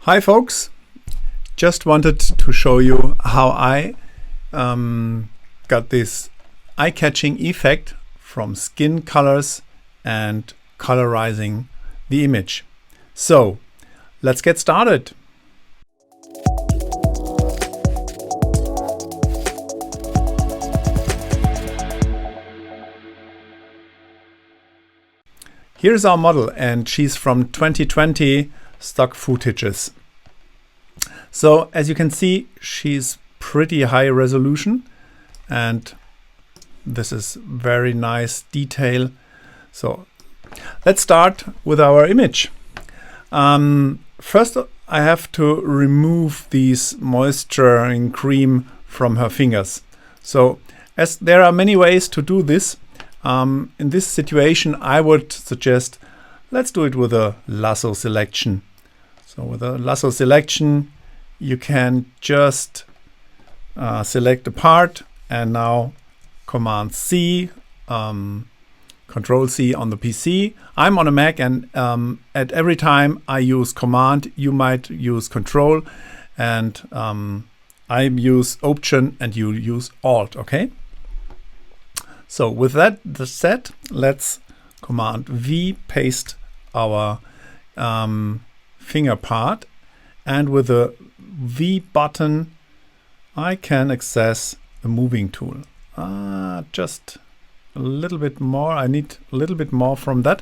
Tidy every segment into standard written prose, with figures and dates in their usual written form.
Hi folks, just wanted to show you how I got this eye-catching effect from skin colors and colorizing the image. So let's get started. Here's our model, and she's from 2020 stock footages. So as you can see, she's pretty high resolution, and this is very nice detail. So let's start with our image. First, I have to remove these moisturizing cream from her fingers. So as there are many ways to do this, in this situation I would suggest let's do it with a lasso selection. So with a lasso selection you can just select a part, and now Command C, Control C on the PC. I'm on a Mac, and at every time I use Command, you might use Control, and I use Option and you use Alt, okay? So with that set, let's Command V, paste our finger part, and with the V button I can access the moving tool. Just a little bit more. I need a little bit more from that.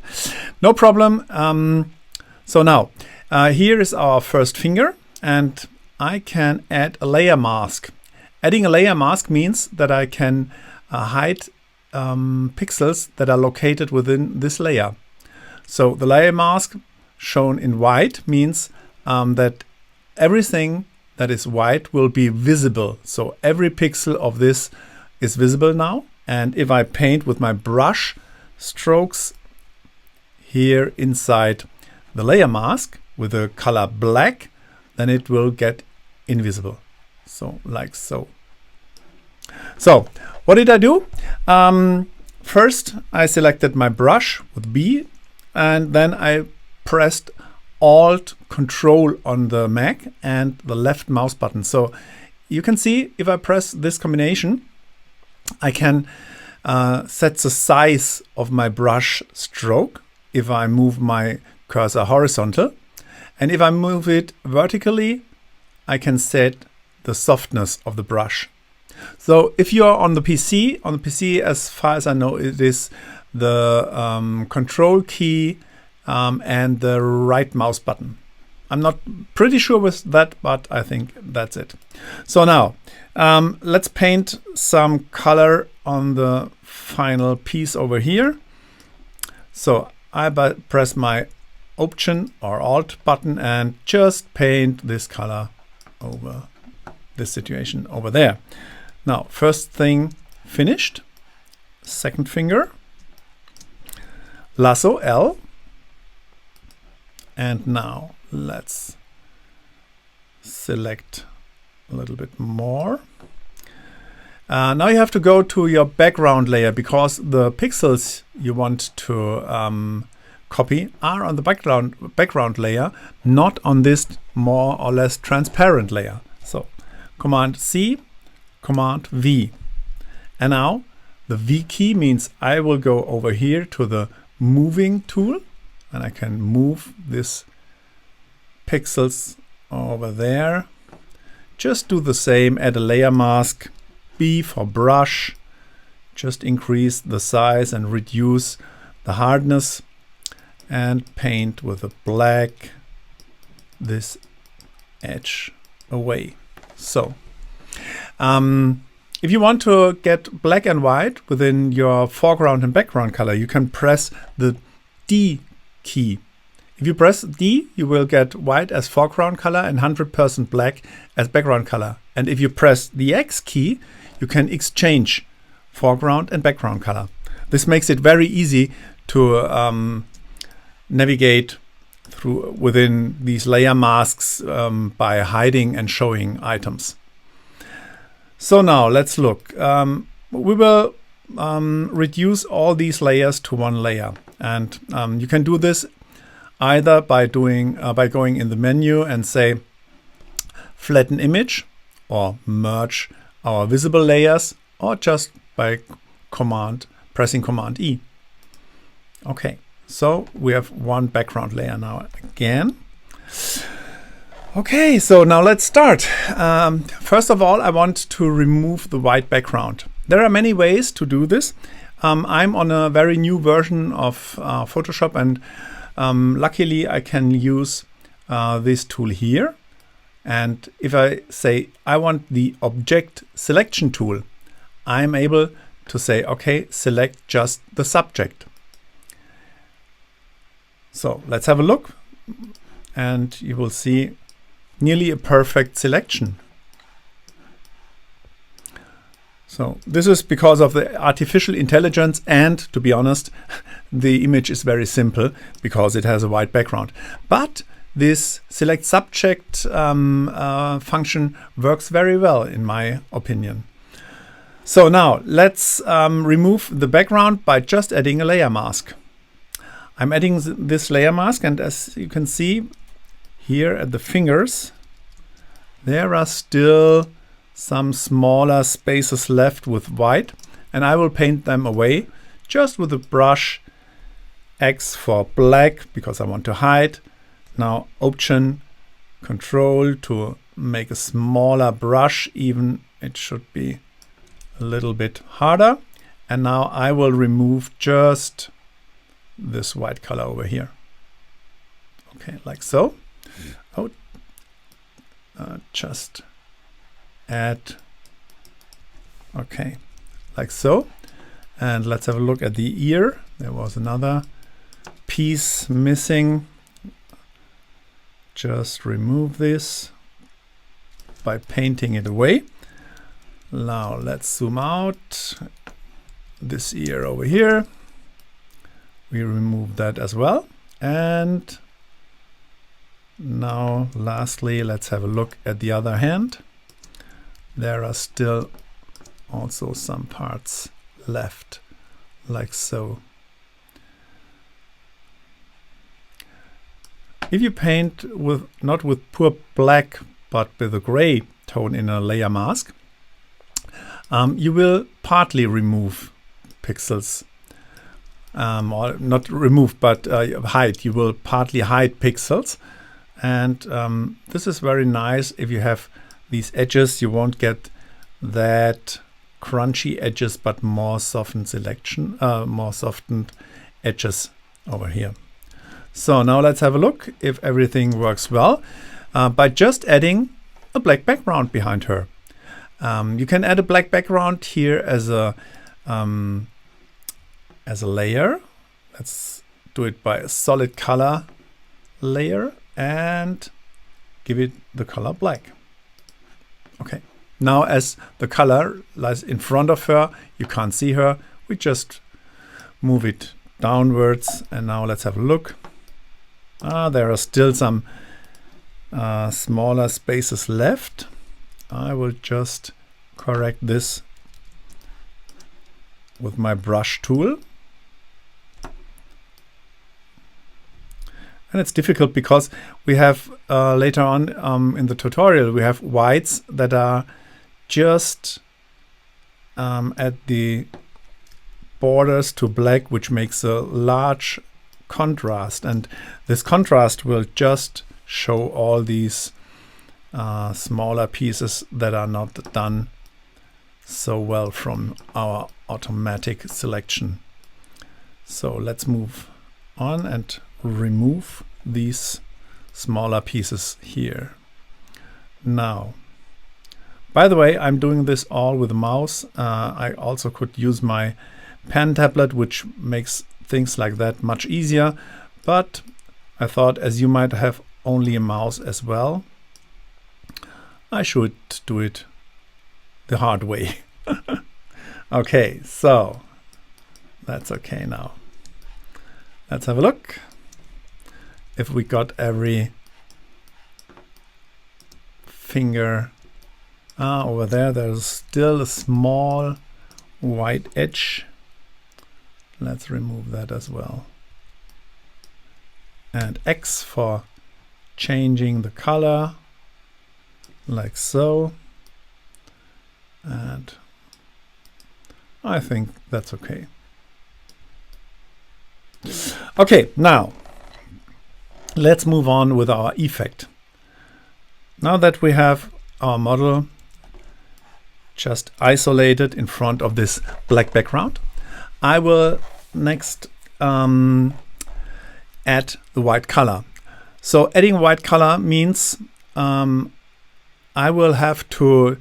No problem. So now here is our first finger, and I can add a layer mask. Adding a layer mask means that I can hide pixels that are located within this layer. So the layer mask shown in white means that everything that is white will be visible. So every pixel of this is visible now. And if I paint with my brush strokes here inside the layer mask with the color black, then it will get invisible. So like so. So what did I do? First I selected my brush with B, and then I pressed Alt Control on the Mac and the left mouse button. So you can see if I press this combination, I can set the size of my brush stroke if I move my cursor horizontal, and if I move it vertically, I can set the softness of the brush. So if you are on the PC, as far as I know, it is the Control key and the right mouse button. I'm not pretty sure with that, but I think that's it. So now let's paint some color on the final piece over here. So I press my Option or Alt button and just paint this color over this situation over there. Now first thing finished, second finger, lasso L, and now let's select a little bit more. Now you have to go to your background layer, because the pixels you want to copy are on the background layer, not on this more or less transparent layer. So Command C, Command V. And now the V key means I will go over here to the moving tool, and I can move this pixels over there. Just do the same, add a layer mask, B for brush, just increase the size and reduce the hardness, and paint with a black this edge away. So if you want to get black and white within your foreground and background color, you can press the D key. If you press D, you will get white as foreground color and 100% black as background color. And if you press the X key, you can exchange foreground and background color. This makes it very easy to navigate through within these layer masks by hiding and showing items. So now let's look. We will reduce all these layers to one layer, and you can do this either by going in the menu and say flatten image or merge our visible layers, or just by pressing Command E. Okay, so we have one background layer now again. Okay, so now let's start. First of all, I want to remove the white background. There are many ways to do this. I'm on a very new version of Photoshop, and luckily I can use this tool here. And if I say I want the object selection tool, I'm able to say, okay, select just the subject. So let's have a look, and you will see nearly a perfect selection. So this is because of the artificial intelligence, and to be honest, the image is very simple because it has a white background. But this select subject function works very well in my opinion. So now let's remove the background by just adding a layer mask. I'm adding this layer mask, and as you can see here at the fingers, there are still some smaller spaces left with white, and I will paint them away just with the brush X for black because I want to hide. Now Option Control to make a smaller brush, even it should be a little bit harder. And now I will remove just this white color over here. Okay, like so. Oh, just add, okay, like so. And let's have a look at the ear. There was another piece missing. Just remove this by painting it away. Now let's zoom out. This ear over here, we remove that as well. And now lastly, let's have a look at the other hand. There are still also some parts left, like so. If you paint with not with pure black but with a gray tone in a layer mask, you will partly remove pixels, or not remove but hide. You will partly hide pixels, and this is very nice. If you have these edges, you won't get that crunchy edges, but more softened selection, more softened edges over here. So now let's have a look if everything works well by just adding a black background behind her. You can add a black background here as a layer. Let's do it by a solid color layer and give it the color black. Okay. Now as the color lies in front of her, you can't see her. We just move it downwards, and now let's have a look. There are still some smaller spaces left. I will just correct this with my brush tool. And it's difficult because we have later on in the tutorial, we have whites that are just at the borders to black, which makes a large contrast, and this contrast will just show all these smaller pieces that are not done so well from our automatic selection. So let's move on and remove these smaller pieces here. Now, by the way, I'm doing this all with a mouse. I also could use my pen tablet, which makes things like that much easier, but I thought as you might have only a mouse as well, I should do it the hard way. Okay, so that's okay now. Let's have a look if we got every finger. Over there, there's still a small white edge. Let's remove that as well. and X for changing the color, like so. And I think that's okay. Okay, now let's move on with our effect. Now that we have our model just isolated in front of this black background, I will next add the white color. So adding white color means I will have to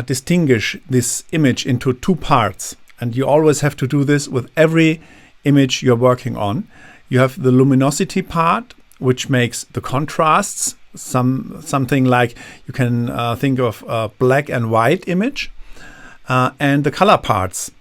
distinguish this image into two parts, and you always have to do this with every image you're working on. You have the luminosity part, which makes the contrasts, something like you can think of a black and white image, and the color parts.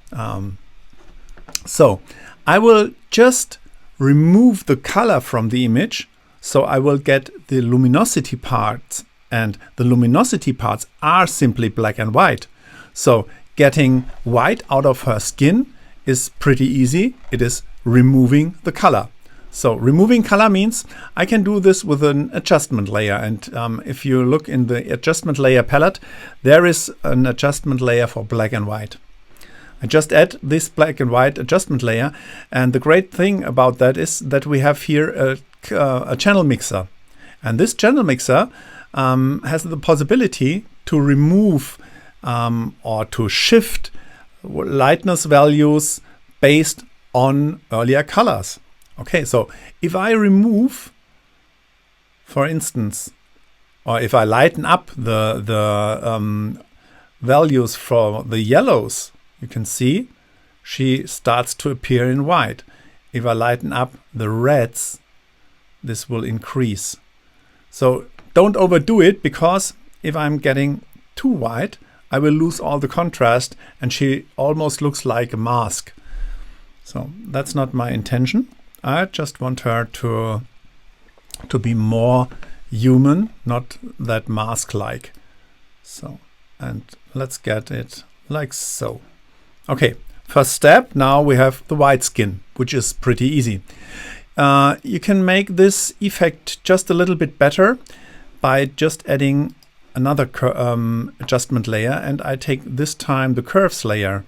So I will just remove the color from the image, so I will get the luminosity parts, and the luminosity parts are simply black and white. So getting white out of her skin is pretty easy. It is removing the color. So removing color means I can do this with an adjustment layer. And if you look in the adjustment layer palette, there is an adjustment layer for black and white. I just add this black and white adjustment layer. And the great thing about that is that we have here a channel mixer. And this channel mixer has the possibility to remove or to shift lightness values based on earlier colors. Okay, so if I remove, for instance, or if I lighten up the values for the yellows, you can see she starts to appear in white. If I lighten up the reds, this will increase. So don't overdo it, because if I'm getting too white, I will lose all the contrast and she almost looks like a mask. So that's not my intention. I just want her to be more human, not that mask-like. So, and let's get it like so. Okay, first step, now we have the white skin, which is pretty easy. You can make this effect just a little bit better by just adding another adjustment layer, and I take this time the curves layer.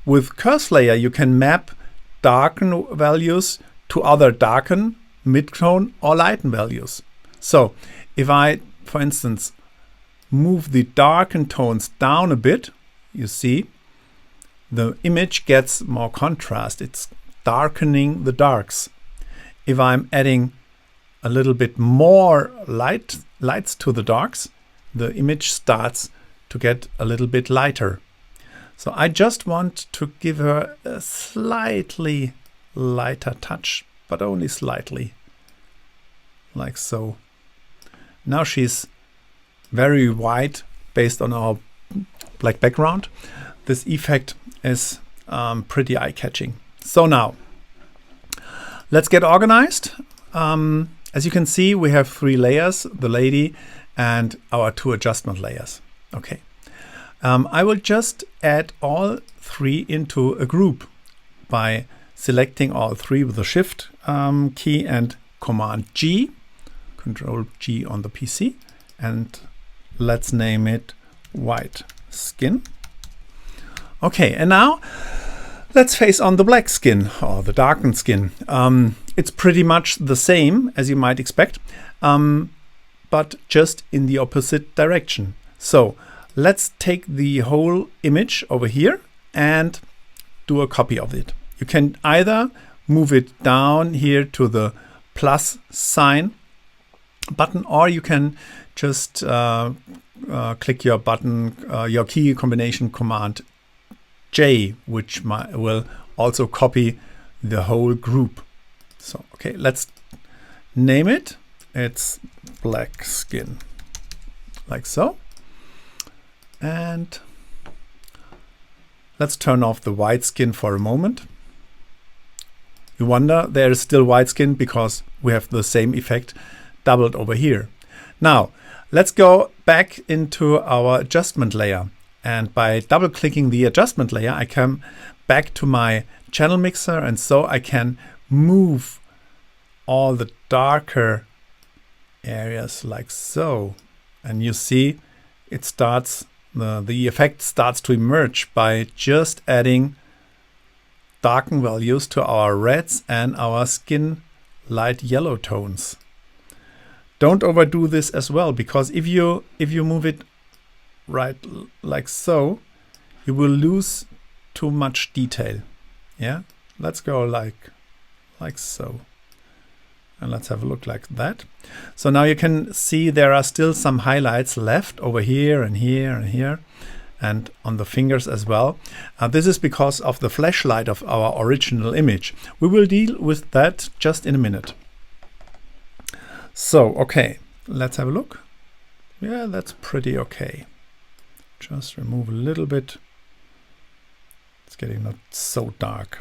With curves layer you can map darken values to other darken, mid-tone or lighten values. So if I, for instance, move the darken tones down a bit, you see the image gets more contrast. It's darkening the darks. If I'm adding a little bit more lights to the darks, the image starts to get a little bit lighter. So I just want to give her a slightly lighter touch, but only slightly, like so. Now she's very white based on our black background. This effect is pretty eye-catching. So now let's get organized. As you can see, we have 3 layers, the lady and our 2 adjustment layers. Okay. I will just add all 3 into a group by selecting all 3 with the Shift key and Command G, Control G on the PC, and let's name it white skin. Okay, and now let's face on the black skin or the darkened skin. It's pretty much the same as you might expect, but just in the opposite direction. So let's take the whole image over here and do a copy of it. You can either move it down here to the plus sign button, or you can just click your button, your key combination Command J, which will also copy the whole group. So, okay, let's name it. It's black skin, like so. And let's turn off the white skin for a moment. You wonder there is still white skin because we have the same effect doubled over here. Now let's go back into our adjustment layer, and by double clicking the adjustment layer I come back to my channel mixer, and so I can move all the darker areas like so. And you see it starts, the effect starts to emerge by just adding darken values to our reds and our skin light yellow tones. Don't overdo this as well, because if you move it right like so, you will lose too much detail. Yeah, let's go like so, and let's have a look like that. So now you can see there are still some highlights left over here and here and here, and on the fingers as well. This is because of the flashlight of our original image. We will deal with that just in a minute. So, okay, let's have a look. Yeah, that's pretty okay. Just remove a little bit. It's getting not so dark.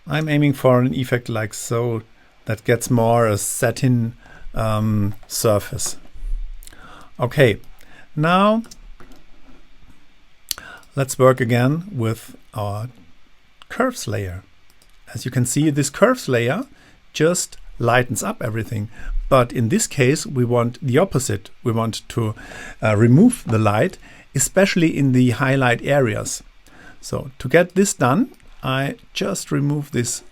I'm aiming for an effect like so that gets more a satin surface. Okay, now let's work again with our curves layer. As you can see, this curves layer just lightens up everything. But in this case, we want the opposite. We want to remove the light, especially in the highlight areas. So to get this done, I just remove this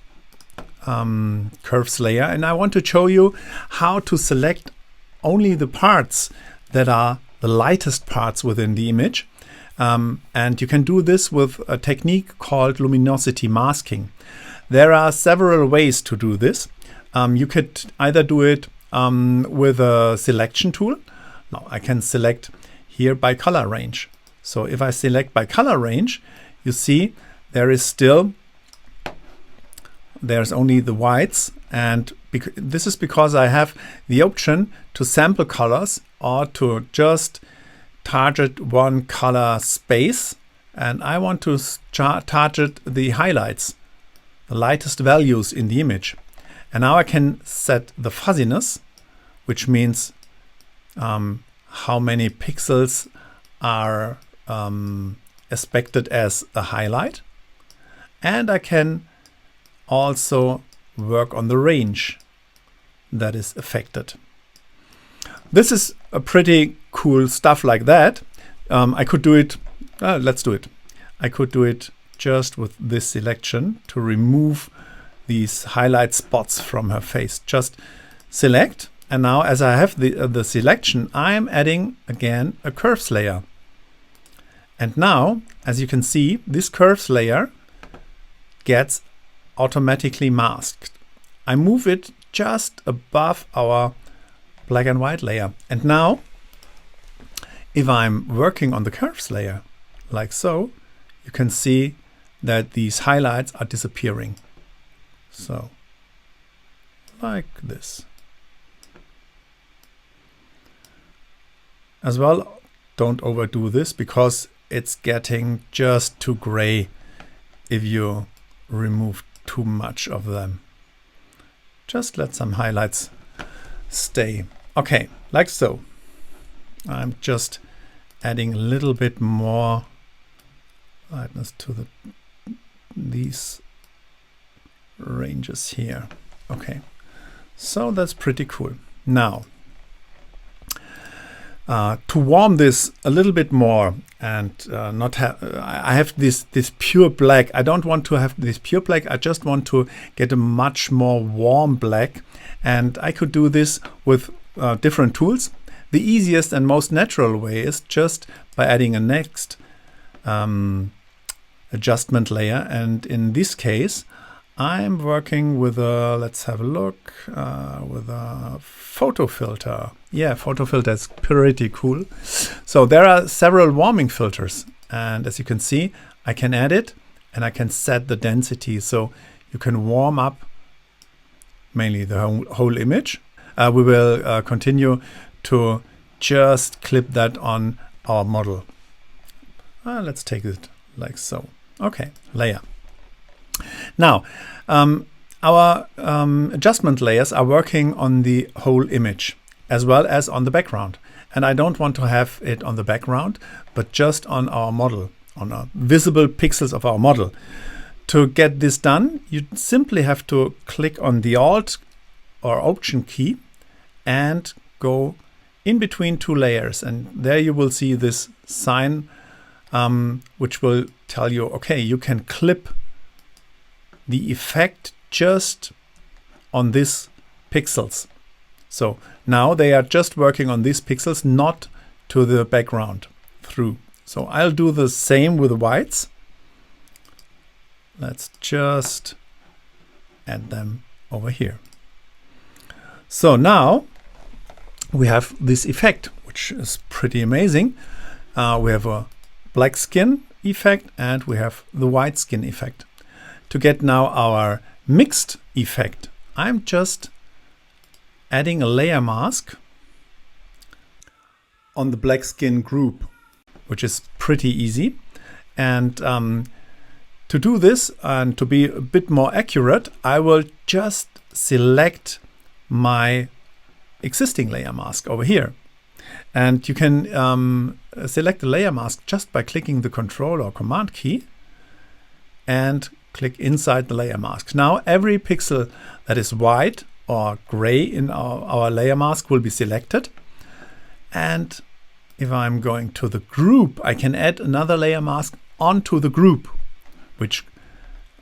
curves layer, and I want to show you how to select only the parts that are the lightest parts within the image. And you can do this with a technique called luminosity masking. There are several ways to do this. You could either do it with a selection tool. Now I can select here by color range. So if I select by color range, you see there's only the whites, and this is because I have the option to sample colors or to just target one color space, and I want to target the highlights, the lightest values in the image. And now I can set the fuzziness, which means how many pixels are expected as a highlight. And I can also work on the range that is affected. This is a pretty cool stuff like that. I could do it, let's do it. I could do it just with this selection to remove these highlight spots from her face. Just select, and now as I have the selection, I'm adding again a curves layer. And now, as you can see, this curves layer gets automatically masked. I move it just above our black and white layer. And now, if I'm working on the curves layer, like so, you can see that these highlights are disappearing. So, like this. As well, don't overdo this because it's getting just too gray if you remove too much of them. Just let some highlights stay. Okay, like so. I'm just adding a little bit more lightness to these ranges here. Okay, so that's pretty cool. Now, to warm this a little bit more and not have, I have this pure black. I don't want to have this pure black. I just want to get a much more warm black, and I could do this with different tools. The easiest and most natural way is just by adding a next adjustment layer, and in this case I'm working with a, let's have a look, with a photo filter. Yeah, photo filter is pretty cool. So there are several warming filters, and as you can see, I can add it and I can set the density, so you can warm up mainly the whole image. We will continue to just clip that on our model. Let's take it like so. Okay, layer. Now, our adjustment layers are working on the whole image as well as on the background. And I don't want to have it on the background, but just on our model, on our visible pixels of our model. to get this done, you simply have to click on the Alt or Option key and go in between two layers. And there you will see this sign, which will tell you, okay, you can clip the effect just on these pixels. So now they are just working on these pixels, not to the background through. So I'll do the same with the whites. Let's just add them over here. So now we have this effect, which is pretty amazing. We have a black skin effect and we have the white skin effect. To get now our mixed effect, I'm just adding a layer mask on the black skin group, which is pretty easy. And to do this and to be a bit more accurate, I will just select my existing layer mask over here. And you can select the layer mask just by clicking the Control or Command key and click inside the layer mask. Now every pixel that is white or gray in our layer mask will be selected. And if I'm going to the group, I can add another layer mask onto the group, which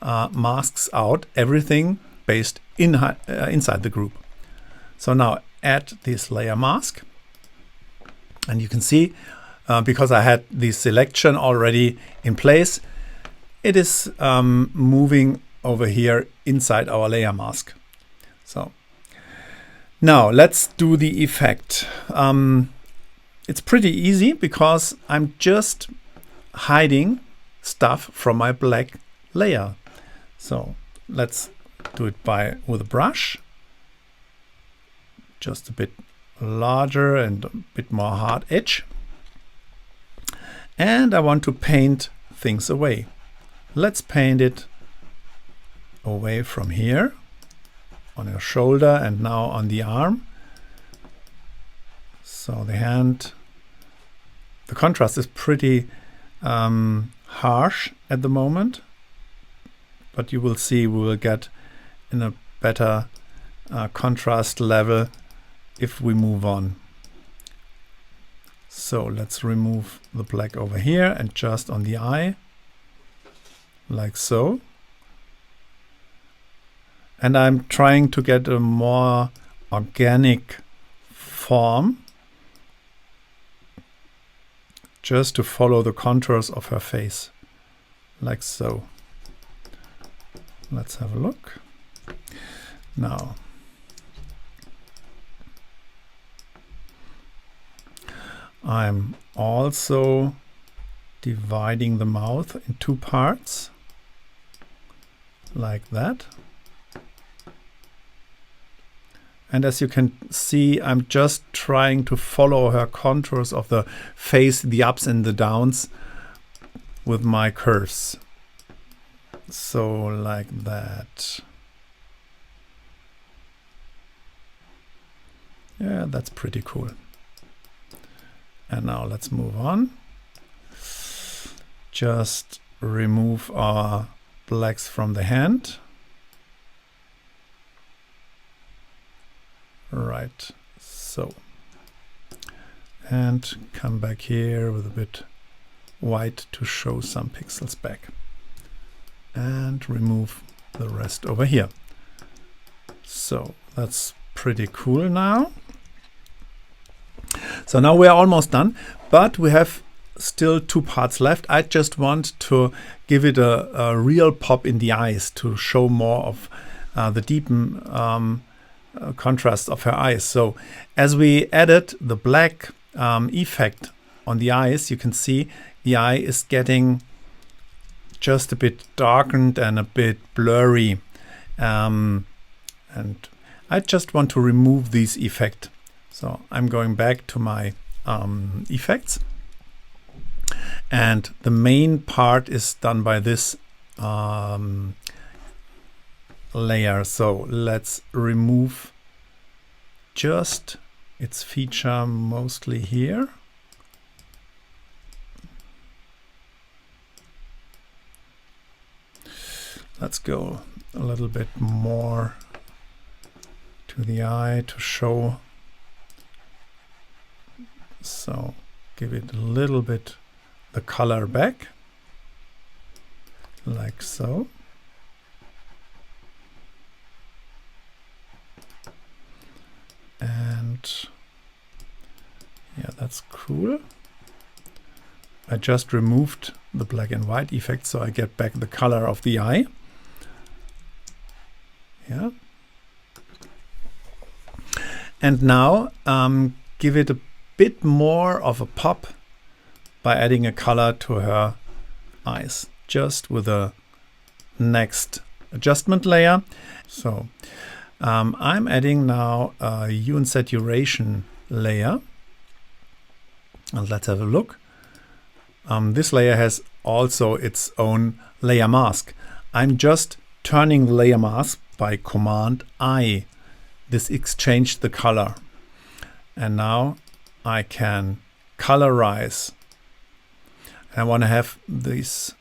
masks out everything based inside the group. So now add this layer mask. And you can see, because I had the selection already in place, it is moving over here inside our layer mask. So now let's do the effect. It's pretty easy because I'm just hiding stuff from my black layer. So let's do it with a brush, just a bit larger and a bit more hard edge. And I want to paint things away. Let's paint it away from here on your shoulder and now on the arm. So the hand, the contrast is pretty harsh at the moment, but you will see we will get in a better contrast level if we move on. So let's remove the black over here and just on the eye, like so. And I'm trying to get a more organic form, just to follow the contours of her face, like so. Let's have a look. Now, I'm also dividing the mouth in two parts, like that. And as you can see, I'm just trying to follow her contours of the face, the ups and the downs with my curves. So like that. Yeah, that's pretty cool. And now let's move on. Just remove our blacks from the hand. Right, so. And come back here with a bit white to show some pixels back. And remove the rest over here. So that's pretty cool now. So now we're almost done, but we have still two parts left. I just want to give it a real pop in the eyes to show more of the deepen contrast of her eyes. So as we added the black effect on the eyes, you can see the eye is getting just a bit darkened and a bit blurry. And I just want to remove this effect. So I'm going back to my effects. And the main part is done by this layer. So let's remove just its feature mostly here. let's go a little bit more to the eye to show. So give it a little bit the color back, like so. And yeah, that's cool. I just removed the black and white effect, so I get back the color of the eye. Yeah. And now give it a bit more of a pop by adding a color to her eyes, just with the next adjustment layer. So I'm adding now a hue and saturation layer, and let's have a look. This layer has also its own layer mask. I'm just turning the layer mask by Command I. This exchanged the color, and now I can colorize. I want to have these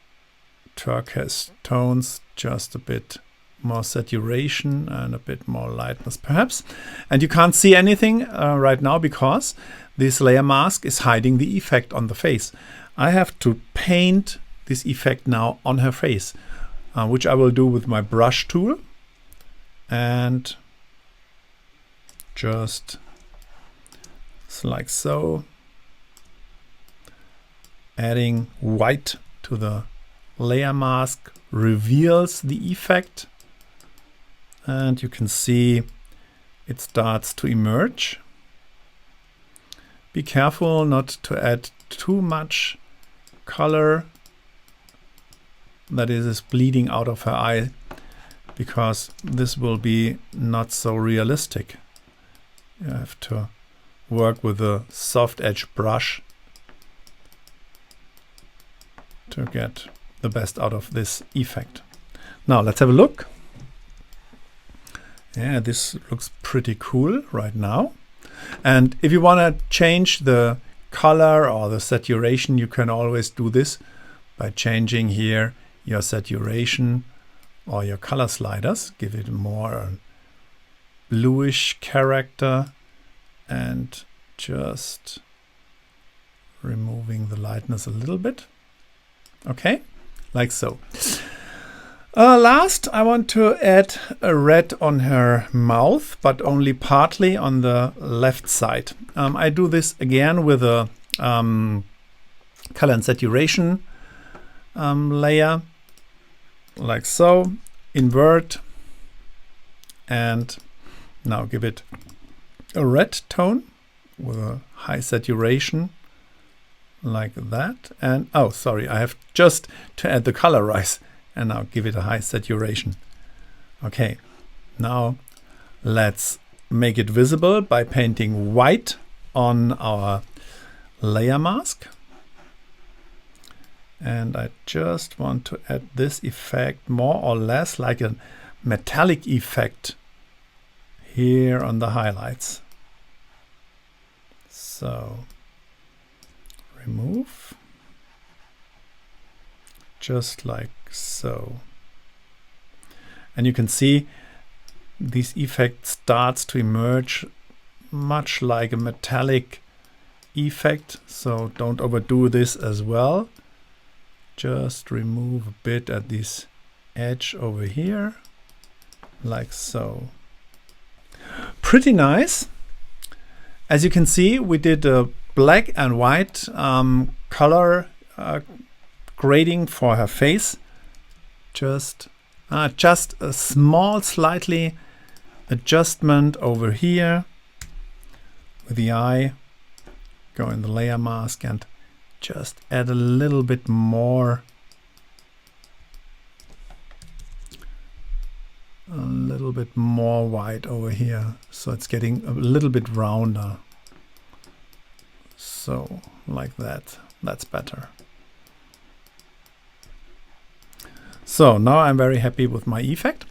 turquoise tones, just a bit more saturation and a bit more lightness perhaps. And you can't see anything right now because this layer mask is hiding the effect on the face. I have to paint this effect now on her face, which I will do with my brush tool, and just like so, adding white to the layer mask reveals the effect, and you can see it starts to emerge. Be careful not to add too much color that is bleeding out of her eye, because this will be not so realistic. You have to work with a soft edge brush to get the best out of this effect. Now let's have a look. Yeah, this looks pretty cool right now. And if you want to change the color or the saturation, you can always do this by changing here your saturation or your color sliders. Give it more bluish character and just removing the lightness a little bit. Okay, like so. Last, I want to add a red on her mouth, but only partly on the left side. I do this again with a color and saturation layer, like so. Invert, and now give it a red tone with a high saturation, like that. And oh, sorry, I have just to add the color rise. And now give it a high saturation. Okay, now let's make it visible by painting white on our layer mask. And I just want to add this effect more or less like a metallic effect here on the highlights. So remove, just like so. And you can see this effect starts to emerge much like a metallic effect, so don't overdo this as well. Just remove a bit at this edge over here, like so. Pretty nice. As you can see, we did a black and white color grading for her face. Just a small slightly adjustment over here with the eye. Go in the layer mask and just add a little bit more, white over here, so it's getting a little bit rounder. So like that, that's better. So now I'm very happy with my effect.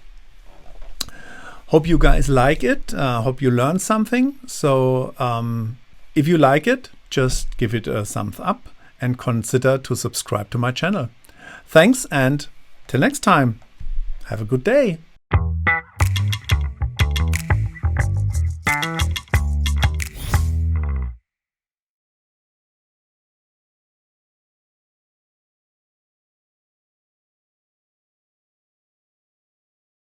Hope you guys like it. Hope you learned something. So if you like it, just give it a thumbs up and consider to subscribe to my channel. Thanks, and till next time. Have a good day.